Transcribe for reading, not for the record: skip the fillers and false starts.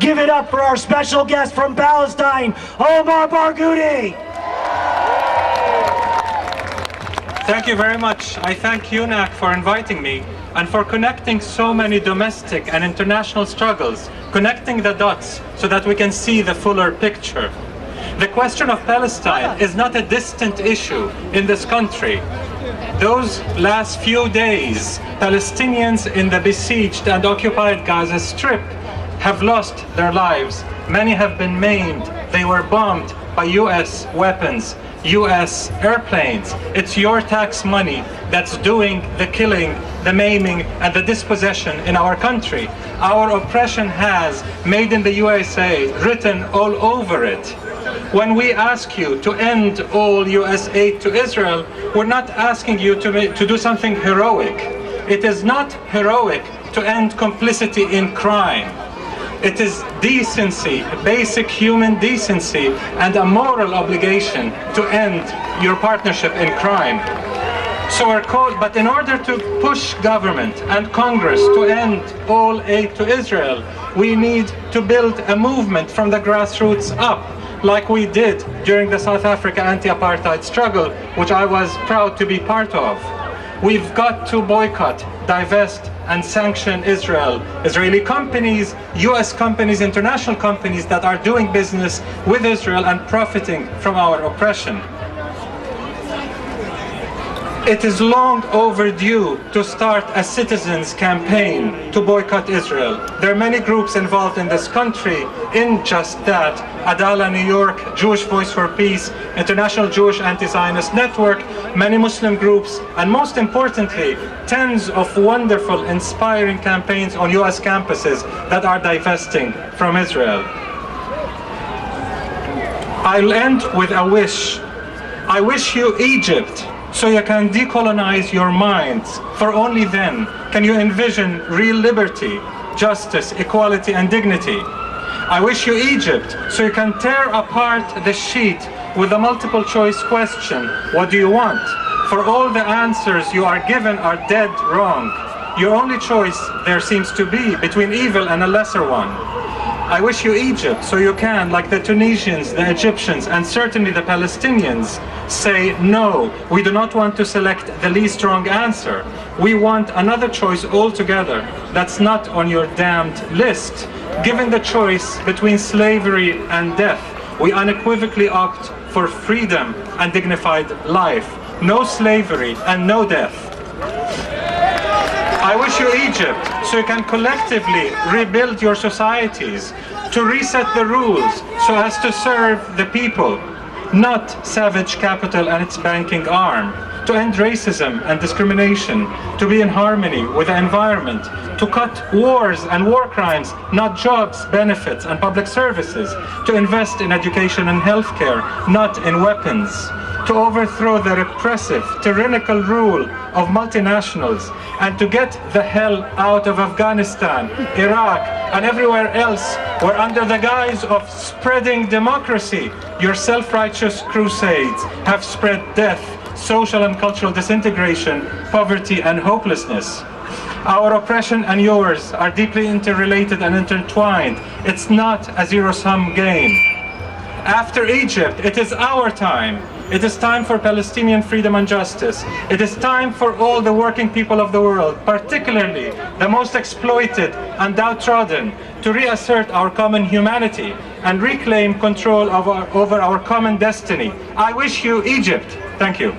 Give it up for our special guest from Palestine, Omar Barghouti. Thank you very much. I thank UNAC for inviting me and for connecting so many domestic and international struggles, connecting the dots so that we can see the fuller picture. The question of Palestine is not a distant issue in this country. Those last few days, Palestinians in the besieged and occupied Gaza Strip have lost their lives. Many have been maimed. They were bombed by US weapons, US airplanes. It's your tax money that's doing the killing, the maiming, and the dispossession in our country. Our oppression has "Made in the USA" written all over it. When we ask you to end all US aid to Israel, we're not asking you to do something heroic. It is not heroic to end complicity in crime. It is decency, basic human decency, and a moral obligation to end your partnership in crime. So we're called, but in order to push government and Congress to end all aid to Israel, we need to build a movement from the grassroots up, like we did during the South Africa anti-apartheid struggle, which I was proud to be part of. We've got to boycott, divest, and sanction Israel. Israeli companies, US companies, international companies that are doing business with Israel and profiting from our oppression. It is long overdue to start a citizens' campaign to boycott Israel. There are many groups involved in this country in just that. Adala New York, Jewish Voice for Peace, International Jewish Anti-Zionist Network, many Muslim groups, and most importantly, tens of wonderful, inspiring campaigns on US campuses that are divesting from Israel. I'll end with a wish. I wish you Egypt, so you can decolonize your minds, for only then can you envision real liberty, justice, equality, and dignity. I wish you Egypt, so you can tear apart the sheet with the multiple choice question, what do you want? For all the answers you are given are dead wrong. Your only choice there seems to be between evil and a lesser one. I wish you Egypt, so you can, like the Tunisians, the Egyptians, and certainly the Palestinians, say, no, we do not want to select the least wrong answer. We want another choice altogether that's not on your damned list. Given the choice between slavery and death, we unequivocally opt for freedom and dignified life. No slavery and no death. I wish you Egypt, so you can collectively rebuild your societies, to reset the rules so as to serve the people, not savage capital and its banking arm, to end racism and discrimination, to be in harmony with the environment, to cut wars and war crimes, not jobs, benefits, and public services, to invest in education and healthcare, not in weapons, to overthrow the repressive, tyrannical rule of multinationals, and to get the hell out of Afghanistan, Iraq, and everywhere else where, under the guise of spreading democracy, your self-righteous crusades have spread death, social and cultural disintegration, poverty, and hopelessness. Our oppression and yours are deeply interrelated and intertwined. It's not a zero-sum game. After Egypt, it is our time. It is time for Palestinian freedom and justice. It is time for all the working people of the world, particularly the most exploited and downtrodden, to reassert our common humanity and reclaim control over our common destiny. I wish you Egypt. Thank you.